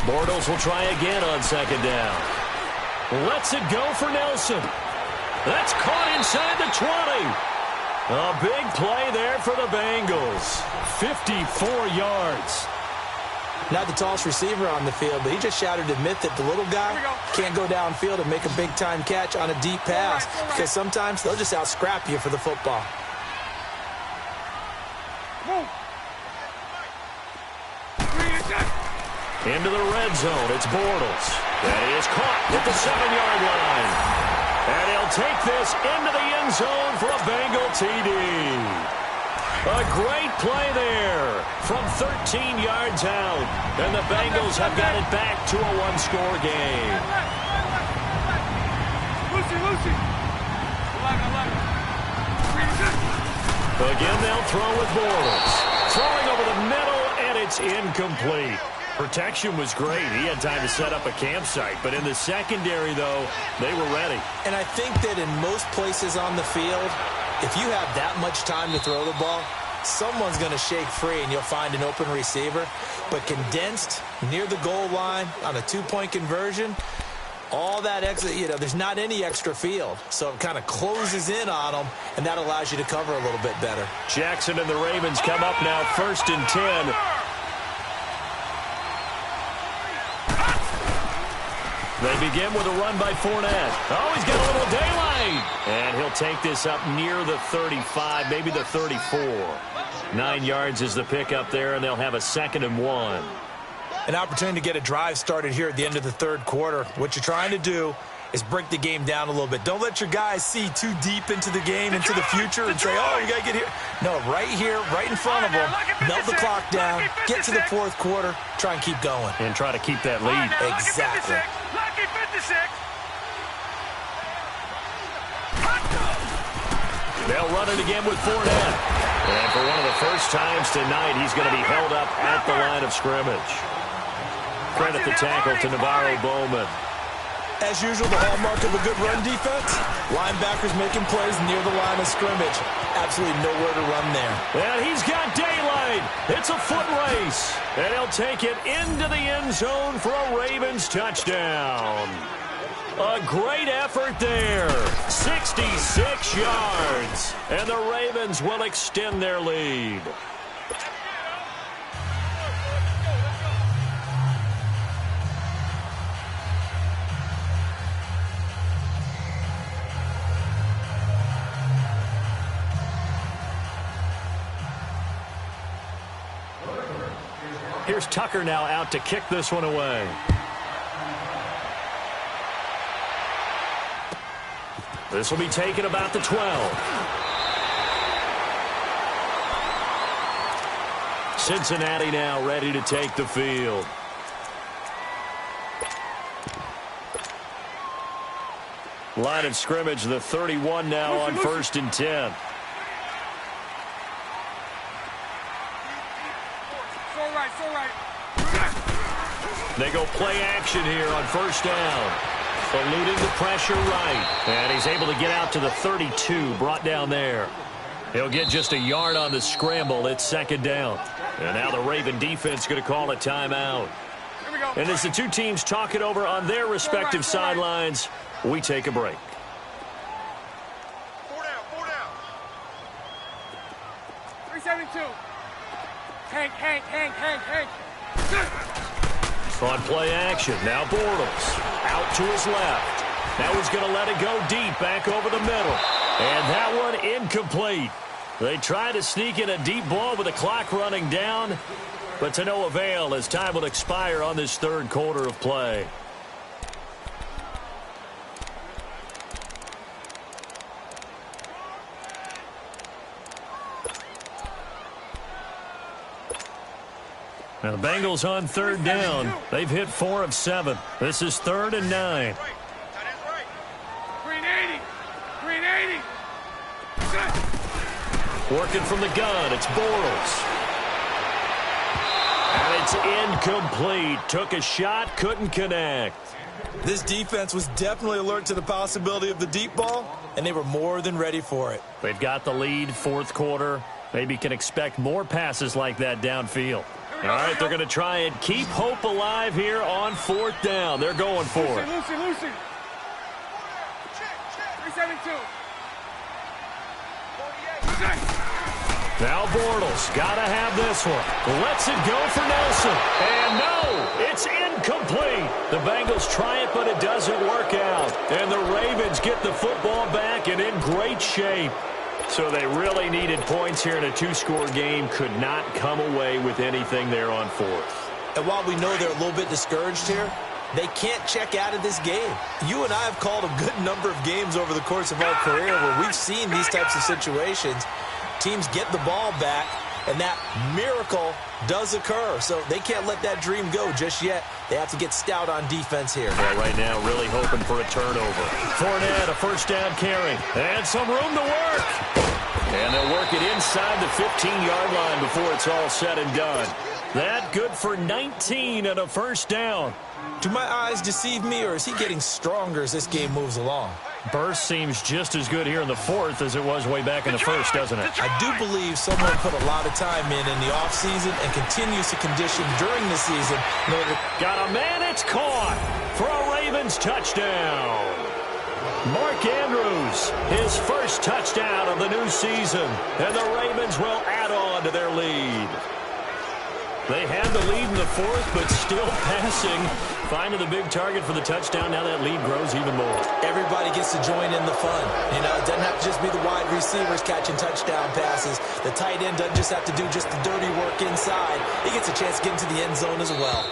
Bortles will try again on 2nd down. Lets it go for Nelson. That's caught inside the 20. A big play there for the Bengals. 54 yards. Not the tallest receiver on the field, but he just shouted to admit that the little guy can't go downfield and make a big-time catch on a deep pass because sometimes they'll just out-scrap you for the football. Into the red zone. It's Bortles. And he is caught at the 7-yard line. And he'll take this into the end zone for a Bengal TD. A great play there from 13 yards out. And the Bengals have got it back to a one-score game. Lucy. Again, they'll throw with Bortles. Throwing over the middle, and it's incomplete. Protection was great. He had time to set up a campsite. But in the secondary, though, they were ready. And I think that in most places on the field, if you have that much time to throw the ball, someone's going to shake free and you'll find an open receiver. But condensed near the goal line on a 2-point conversion, All that extra, there's not any extra field. So it kind of closes in on them, and that allows you to cover a little bit better. Jackson and the Ravens come up now 1st and 10. They begin with a run by Fournette. Oh, he's got a little daylight. And he'll take this up near the 35, maybe the 34. 9 yards is the pickup there, and they'll have a 2nd and 1. An opportunity to get a drive started here at the end of the 3rd quarter. What you're trying to do is break the game down a little bit. Don't let your guys see too deep into the game, into the future, and say, oh, you got to get here. No, right here, right in front of them, melt the clock down, get to the 4th quarter, try and keep going. And try to keep that lead. Exactly. Lucky 56. They'll run it again with Fournette. And for one of the first times tonight, he's going to be held up at the line of scrimmage. Credit the tackle to Navarro Bowman. As usual, the hallmark of a good run defense, linebackers making plays near the line of scrimmage. Absolutely nowhere to run there. And he's got daylight. It's a foot race. And he'll take it into the end zone for a Ravens touchdown. A great effort there. 66 yards. And the Ravens will extend their lead. Here's Tucker now out to kick this one away. This will be taken about the 12. Cincinnati now ready to take the field. Line of scrimmage, the 31 now on 1st and 10. They go play action here on 1st down. Eluding the pressure right. And he's able to get out to the 32, brought down there. He'll get just a yard on the scramble. It's 2nd down. And now the Raven defense going to call a timeout. And as the two teams talk it over on their respective sidelines, we take a break. 4 down. 372. Hank. On play action, now Bortles out to his left. Now he's going to let it go deep, back over the middle. And that one incomplete. They try to sneak in a deep ball with the clock running down, but to no avail as time will expire on this 3rd quarter of play. Now the Bengals on 3rd down. They've hit 4 of 7. This is 3rd and 9. Green 80. Working from the gun, it's Bortles. And it's incomplete. Took a shot, couldn't connect. This defense was definitely alert to the possibility of the deep ball, and they were more than ready for it. They've got the lead, 4th quarter. Maybe can expect more passes like that downfield. All right, they're going to try and keep hope alive here on 4th down. They're going for it. Lucy. 372. Now Bortles, got to have this one. Lets it go for Nelson. And no, it's incomplete. The Bengals try it, but it doesn't work out. And the Ravens get the football back and in great shape. So they really needed points here in a 2-score game. Could not come away with anything there on 4th. And while we know they're a little bit discouraged here, they can't check out of this game. You and I have called a good number of games over the course of our career where we've seen these types of situations. Teams get the ball back, and that miracle does occur. So they can't let that dream go just yet. They have to get stout on defense here. Well, right now, really hoping for a turnover. Fournette, a 1st down carry. And some room to work. And they'll work it inside the 15-yard line before it's all said and done. That good for 19 and a 1st down. Do my eyes deceive me, or is he getting stronger as this game moves along? Burst seems just as good here in the fourth as it was way back in the first, doesn't it? I do believe someone put a lot of time in the offseason and continues to condition during the season in order to... Got a man, it's caught for a Ravens touchdown. Mark Andrews, his first touchdown of the new season, and the Ravens will add on to their lead. They had the lead in the fourth, but still passing. Finding the big target for the touchdown. Now that lead grows even more. Everybody gets to join in the fun. You know, it doesn't have to just be the wide receivers catching touchdown passes. The tight end doesn't just have to do just the dirty work inside. He gets a chance to get into the end zone as well.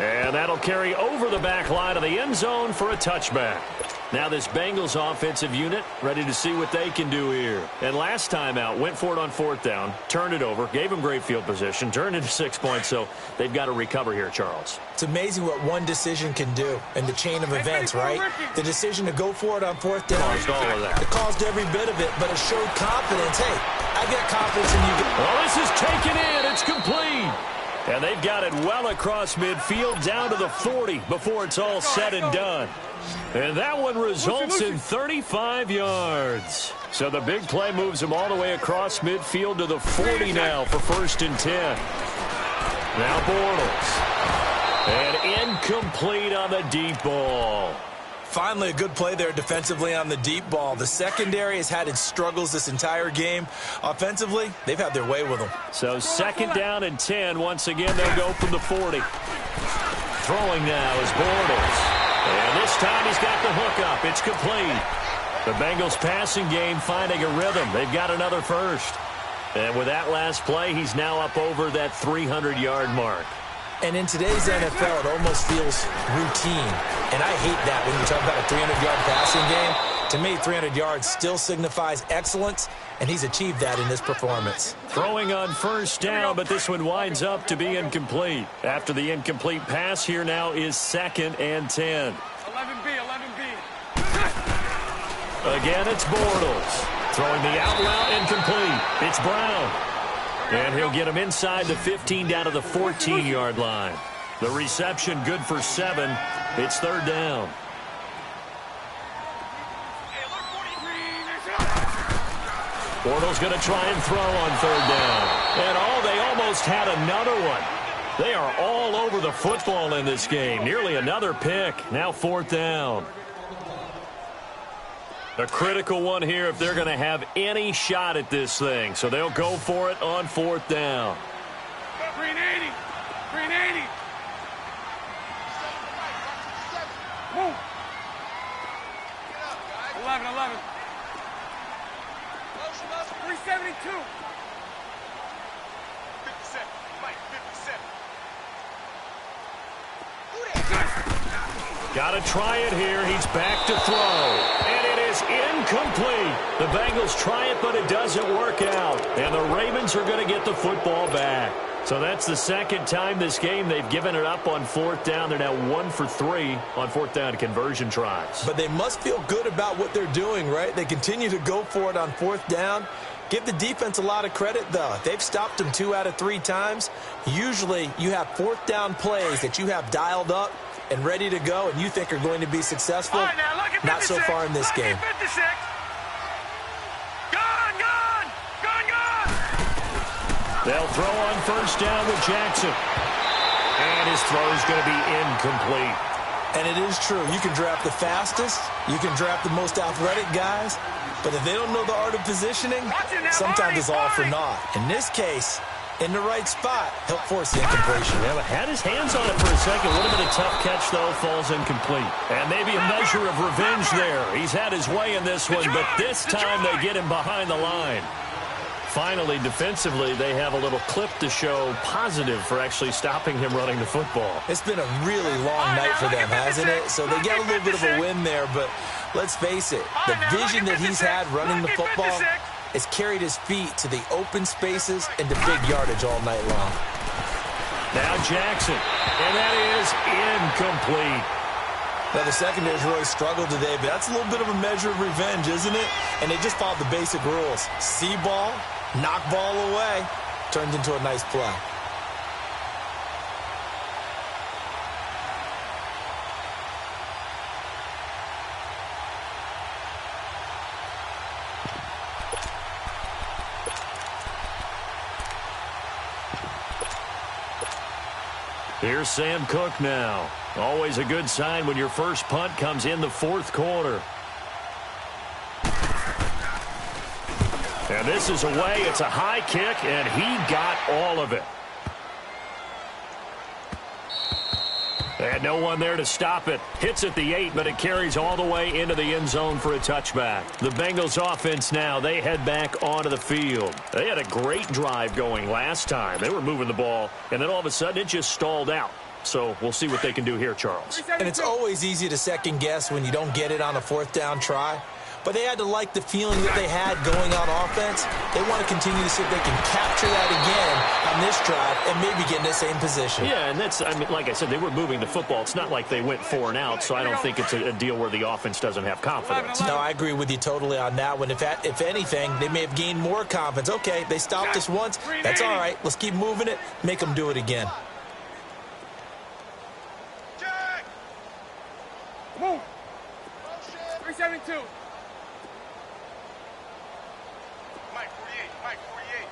And that'll carry over the back line of the end zone for a touchback. Now this Bengals offensive unit ready to see what they can do here. And last time out, went for it on fourth down, turned it over, gave them great field position, turned into 6 points, so they've got to recover here, Charles. It's amazing what one decision can do in the chain of events, right? The decision to go for it on fourth down. Caused all of that. It caused every bit of it, but it showed confidence. Hey, I got confidence in you. Well, this is taken in. It's complete. And they've got it well across midfield down to the 40 before it's all said and done. And that one results in 35 yards. So the big play moves them all the way across midfield to the 40 now for 1st and 10. Now Bortles. And incomplete on the deep ball. Finally, a good play there defensively on the deep ball. The secondary has had its struggles this entire game. Offensively, they've had their way with them. So 2nd down and 10. Once again, they'll go from the 40. Throwing now is Bortles. And this time he's got the hook up. It's complete. The Bengals passing game finding a rhythm. They've got another first. And with that last play, he's now up over that 300-yard mark. And in today's NFL, it almost feels routine. And I hate that when you talk about a 300-yard passing game. To me, 300 yards still signifies excellence, and he's achieved that in this performance. Throwing on 1st down, but this one winds up to be incomplete. After the incomplete pass, here now is 2nd and 10. 11B, 11B. Again, it's Bortles. Throwing the out route incomplete. It's Brown. And he'll get him inside the 15 down to the 14-yard line. The reception good for 7. It's 3rd down. Bortles going to try and throw on 3rd down. And they almost had another one. They are all over the football in this game. Nearly another pick. Now 4th down. A critical one here if they're going to have any shot at this thing. So they'll go for it on 4th down. Green 80. Green 80. Move. 11. 372. 57. Mike, 57. Got to try it here. He's back to throw. And it is incomplete. The Bengals try it, but it doesn't work out. And the Ravens are going to get the football back. So that's the 2nd time this game they've given it up on 4th down. They're now 1 for 3 on 4th down conversion tries. But they must feel good about what they're doing, right? They continue to go for it on 4th down. Give the defense a lot of credit, though. They've stopped them 2 out of 3 times. Usually you have 4th down plays that you have dialed up and ready to go and you think are going to be successful. Right, now, not so far in this game. 56. Gone. They'll throw on 1st down with Jackson. And his throw is going to be incomplete. And it is true. You can draft the fastest. You can draft the most athletic guys. But if they don't know the art of positioning, sometimes it's all for naught. In this case, in the right spot, help force the incompletion. Yeah, but had his hands on it for a second. Would have been a tough catch, though. Falls incomplete. And maybe a measure of revenge there. He's had his way in this one, but this time they get him behind the line. Finally, defensively, they have a little clip to show positive for actually stopping him running the football. It's been a really long night for them, hasn't it? So they get a little bit of a win there, but let's face it, the vision that he's had running the football has carried his feet to the open spaces and to big yardage all night long. Now Jackson, and that is incomplete. Now, the secondary's really struggled today, but that's a little bit of a measure of revenge, isn't it? And they just followed the basic rules. See ball, knock ball away, turned into a nice play. Here's Sam Cook now. Always a good sign when your first punt comes in the fourth quarter. And this is away. It's a high kick, and he got all of it. And no one there to stop it. Hits at the 8, but it carries all the way into the end zone for a touchback. The Bengals offense now, they head back onto the field. They had a great drive going last time. They were moving the ball, and then all of a sudden it just stalled out. So we'll see what they can do here, Charles. And it's always easy to second guess when you don't get it on a fourth down try. But they had to like the feeling that they had going on offense. They want to continue to see if they can capture that again on this drive and maybe get in the same position. Yeah, and that's, I mean, like I said, they were moving the football. It's not like they went 4 and out, so I don't think it's a deal where the offense doesn't have confidence. No, I agree with you totally on that one. If anything, they may have gained more confidence. Okay, they stopped us once. That's all right. Let's keep moving it, make them do it again. Move. 372. Mike 48.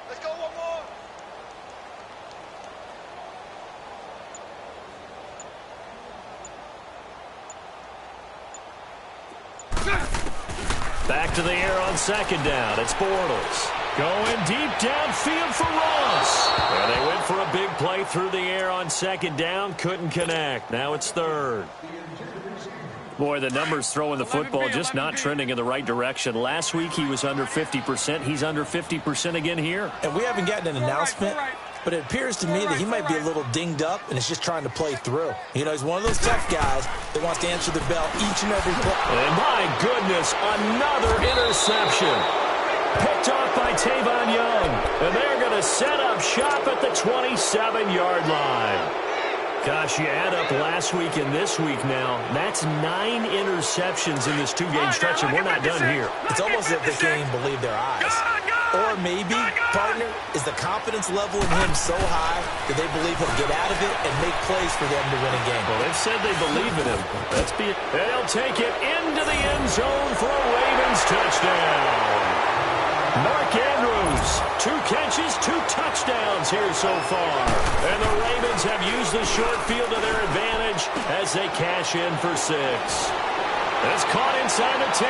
Let's go one more. Back to the air on second down. It's Bortles. Going deep downfield for Ross. And they went for a big play through the air on second down. Couldn't connect. Now it's third. Boy, the numbers throwing the football just not trending in the right direction. Last week he was under 50%. He's under 50% again here. And we haven't gotten an announcement, but it appears to me that he might be a little dinged up and is just trying to play through. You know, he's one of those tough guys that wants to answer the bell each and every play. And my goodness, another interception. Picked off by Tavon Young. And they're going to set up shop at the 27-yard line. Gosh, you add up last week and this week now. That's 9 interceptions in this 2-game stretch, and we're not done here. It's almost as if they can't even believe their eyes. Or maybe, partner, is the confidence level in him so high that they believe he'll get out of it and make plays for them to win a game. Well, they've said they believe in him. Let's be it. They'll take it into the end zone for a Ravens touchdown. Mark Andrews, 2 catches, 2 touchdowns here so far. And the Ravens have used the short field to their advantage as they cash in for 6. That's caught inside the 10.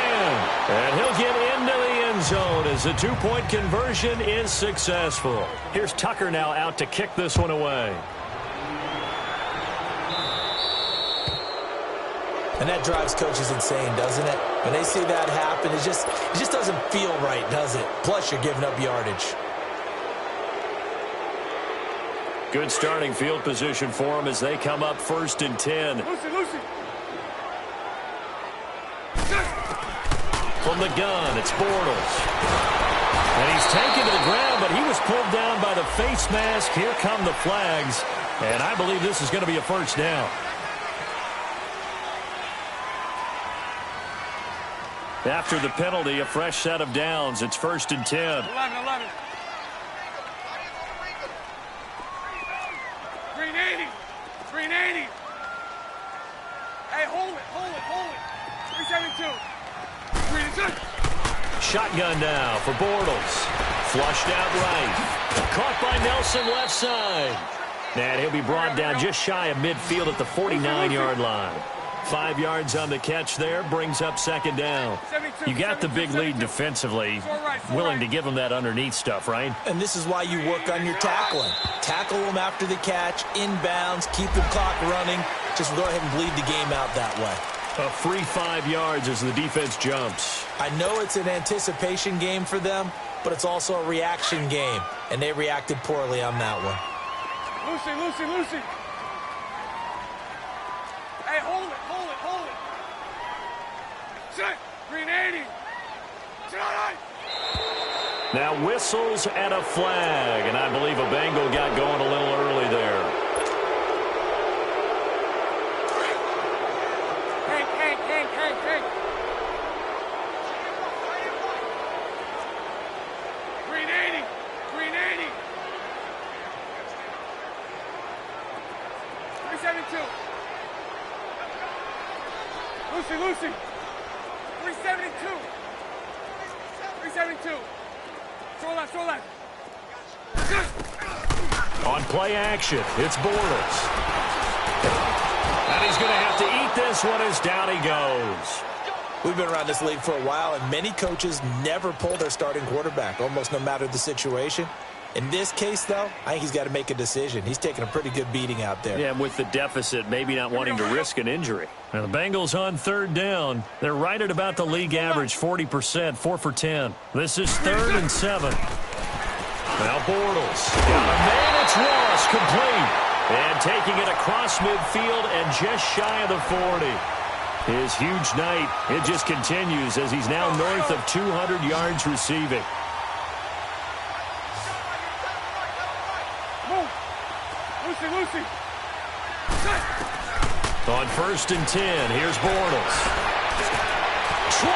And he'll get into the end zone as the 2-point conversion is successful. Here's Tucker now out to kick this one away. And that drives coaches insane, doesn't it? When they see that happen, it just doesn't feel right, does it? Plus, you're giving up yardage. Good starting field position for them as they come up 1st and 10. Lucy. From the gun, it's Bortles. And he's taken to the ground, but he was pulled down by the face mask. Here come the flags. And I believe this is going to be a first down. After the penalty, a fresh set of downs. It's 1st and 10. 11. 380. Hey, hold it. 372. 3 Shotgun now for Bortles. Flushed out right. Caught by Nelson left side. And he'll be brought down just shy of midfield at the 49-yard line. 5 yards on the catch there, brings up 2nd down. You got the big lead defensively, willing to give them that underneath stuff, right? And this is why you work on your tackling. Tackle them after the catch, inbounds, keep the clock running. Just go ahead and bleed the game out that way. A free 5 yards as the defense jumps. I know it's an anticipation game for them, but it's also a reaction game, and they reacted poorly on that one. Lucy. Hey, hold it. Set. 380. Now whistles and a flag, and I believe a Bengal got going a little early there. Hank. 380. 372. Lucy. 372. 372. Throw left. On play action, it's Bortles. And he's going to have to eat this one as down he goes. We've been around this league for a while, and many coaches never pull their starting quarterback, almost no matter the situation. In this case, though, I think he's got to make a decision. He's taking a pretty good beating out there. Yeah, and with the deficit, maybe not wanting to risk an injury. Now the Bengals on third down. They're right at about the league average, 40%, 4 for 10. This is 3rd and 7. Now Bortles. Got a man, it's Ross, complete. And taking it across midfield and just shy of the 40. His huge night, it just continues as he's now north of 200 yards receiving. On 1st and 10, here's Bortles. 20!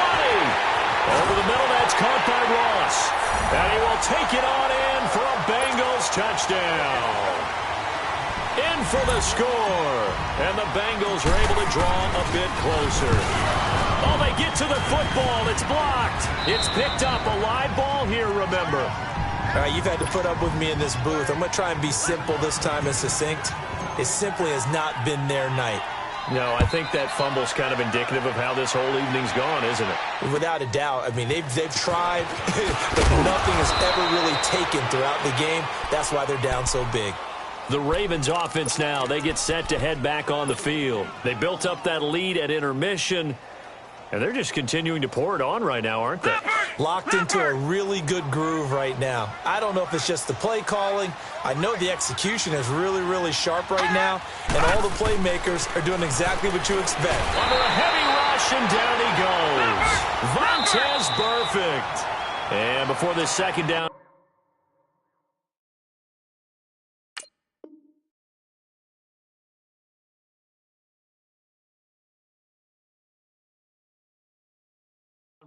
Over the middle, that's caught by Ross. And he will take it on in for a Bengals touchdown. In for the score. And the Bengals are able to draw a bit closer. Oh, they get to the football. It's blocked. It's picked up. A live ball here, remember. All right, you've had to put up with me in this booth. I'm going to try and be simple this time and succinct. It simply has not been their night. No, I think that fumble's kind of indicative of how this whole evening's gone, isn't it? Without a doubt. I mean, they've tried, but nothing has ever really taken throughout the game. That's why they're down so big. The Ravens offense now, they get set to head back on the field. They built up that lead at intermission, and they're just continuing to pour it on right now, aren't they? Locked into a really good groove right now. I don't know if it's just the play calling. I know the execution is really, really sharp right now, and all the playmakers are doing exactly what you expect. Under a heavy rush, and down he goes. Vontaze perfect. And before this second down,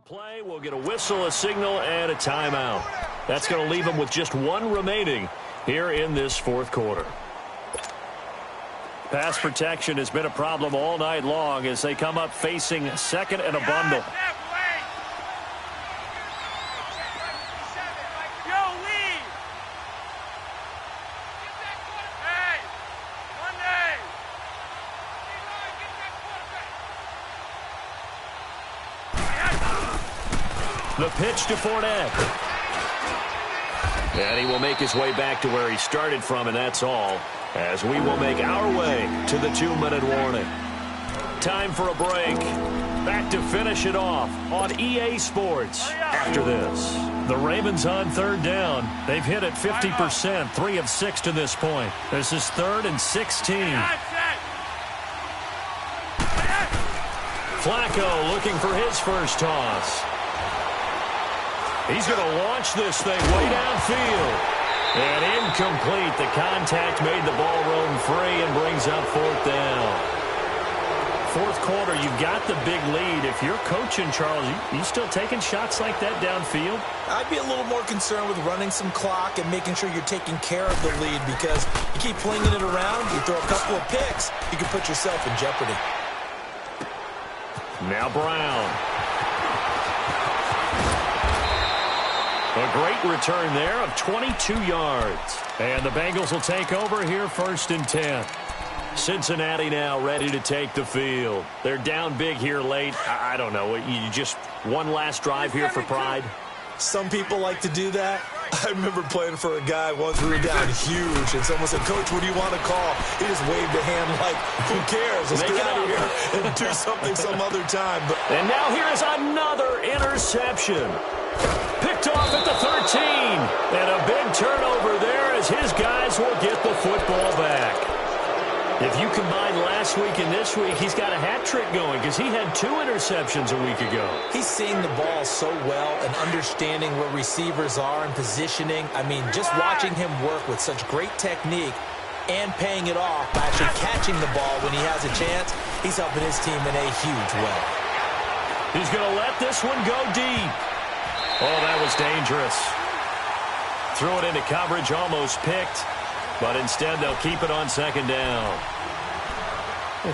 play, we'll get a whistle, a signal, and a timeout. That's going to leave them with just one remaining here in this 4th quarter. Pass protection has been a problem all night long as they come up facing 2nd and a bundle. The pitch to Fournette. And he will make his way back to where he started from, and that's all, as we will make our way to the 2-minute warning. Time for a break. Back to finish it off on EA Sports after this. The Ravens on 3rd down. They've hit it 50%, 3 of 6 to this point. This is 3rd and 16. Flacco looking for his first toss. He's going to launch this thing way downfield. And incomplete. The contact made the ball roam free and brings up 4th down. 4th quarter, you've got the big lead. If you're coaching, Charles, you still taking shots like that downfield? I'd be a little more concerned with running some clock and making sure you're taking care of the lead, because you keep flinging it around, you throw a couple of picks, you can put yourself in jeopardy. Now Brown. A great return there of 22 yards. And the Bengals will take over here 1st and 10. Cincinnati now ready to take the field. They're down big here late. I don't know. You just one last drive here for pride? Some people like to do that. I remember playing for a guy once. We were down huge, and someone said, "Coach, what do you want to call?" He just waved a hand like, "Who cares? Let's get out of here and do something some other time." And now here is another interception. Picked off at the 13. And a big turnover there as his guys will get the football back. If you combine last week and this week, he's got a hat trick going because he had 2 interceptions a week ago. He's seeing the ball so well and understanding where receivers are and positioning. I mean, just watching him work with such great technique and paying it off by actually catching the ball when he has a chance, he's helping his team in a huge way. He's going to let this one go deep. Oh, that was dangerous. Threw it into coverage, almost picked, but instead they'll keep it on 2nd down.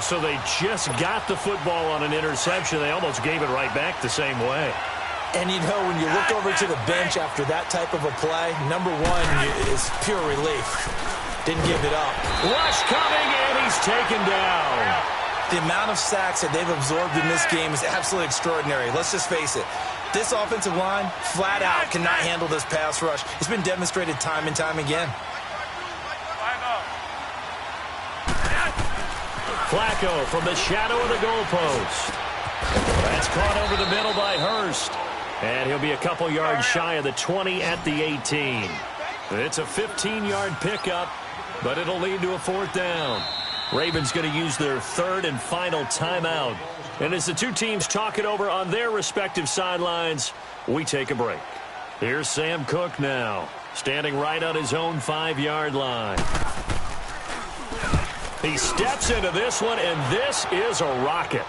So they just got the football on an interception. They almost gave it right back the same way. And, you know, when you look over to the bench after that type of a play, number one is pure relief. didn't give it up. Rush coming, and he's taken down. The amount of sacks that they've absorbed in this game is absolutely extraordinary. Let's just face it. This offensive line, flat out, cannot handle this pass rush. It's been demonstrated time and time again. Flacco from the shadow of the goalpost. That's caught over the middle by Hurst. And he'll be a couple yards shy of the 20 at the 18. It's a 15-yard pickup, but it'll lead to a 4th down. Ravens going to use their 3rd and final timeout. And as the two teams talk it over on their respective sidelines, we take a break. Here's Sam Cook now, standing right on his own 5-yard line. He steps into this one, and this is a rocket.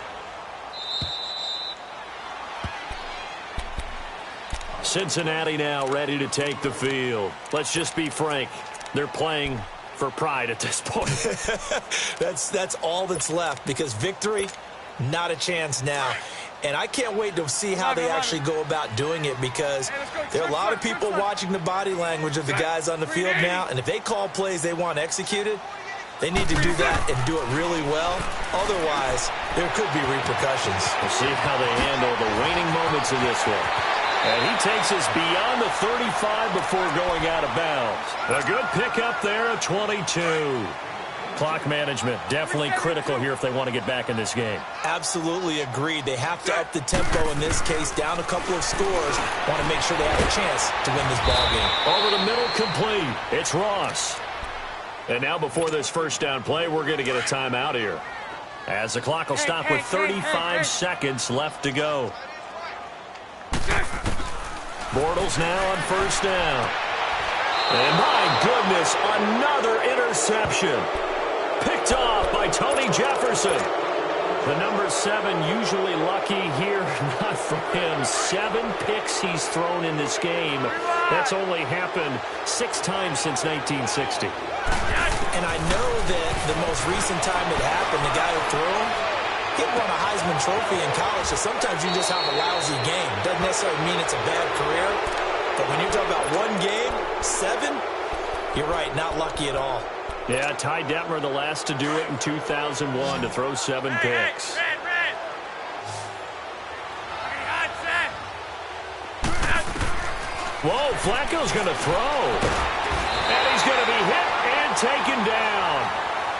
Cincinnati now ready to take the field. Let's just be frank. They're playing for pride at this point. That's all that's left, because victory, not a chance now. And I can't wait to see how they actually go about doing it, because there are a lot of people watching the body language of the guys on the field now, and if they call plays they want executed, they need to do that and do it really well. Otherwise, there could be repercussions. We'll see how they handle the waning moments of this one. And he takes us beyond the 35 before going out of bounds. A good pickup there at 22. Clock management definitely critical here if they want to get back in this game. Absolutely agreed. They have to up the tempo in this case, down a couple of scores. Want to make sure they have a chance to win this ball game. Over the middle, complete. It's Ross. And now before this first down play, we're going to get a timeout here, as the clock will stop with 35 seconds left to go. Bortles now on 1st down. And my goodness, another interception. Picked off by Tony Jefferson. The number 7 usually lucky here, not for him. 7 picks he's thrown in this game. That's only happened 6 times since 1960. And I know that the most recent time it happened, the guy who threw him, he won a Heisman Trophy in college, so sometimes you just have a lousy game. Doesn't necessarily mean it's a bad career, but when you're talking about one game, 7, you're right, not lucky at all. Yeah, Ty Detmer, the last to do it in 2001, to throw 7 picks. Whoa, Flacco's going to throw. And he's going to be hit and taken down.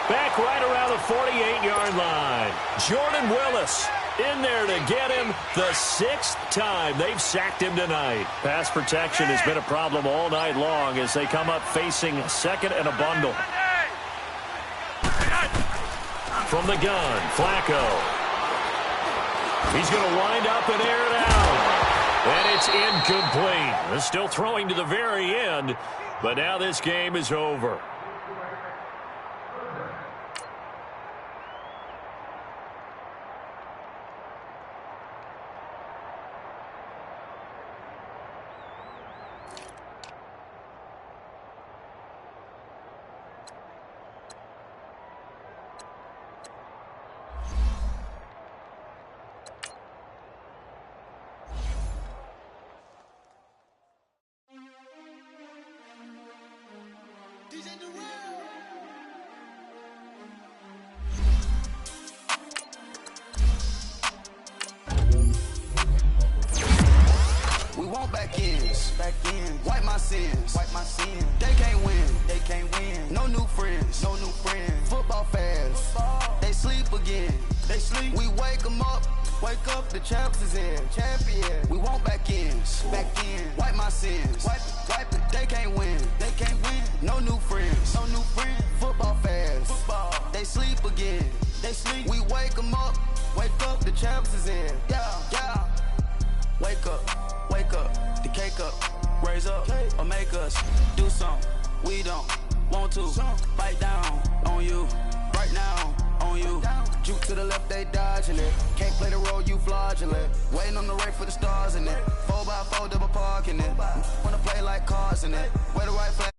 Back right around the 48-yard line. Jordan Willis in there to get him the 6th time they've sacked him tonight. Pass protection has been a problem all night long as they come up facing 2nd and a bundle. From the gun, Flacco. He's going to wind up and air it out. And it's incomplete. They're still throwing to the very end, but now this game is over. We want back ends. Wipe my sins. They can't win. No new friends. Football fans. They sleep again. We wake them up. The champs is in. We want back ends. Wipe my sins. Wipe it. They can't win. No new friends. Football fans. They sleep again. We wake them up. The champs is in. Yeah. Wake up, the cake up, raise up, or make us do something we don't want to. Bite down on you, right now on you. Juke to the left, they dodging it. Can't play the role, you fraudulent. Waiting on the right for the stars in it. 4x4 double parking it. Wanna play like cars in it. Where the right flag.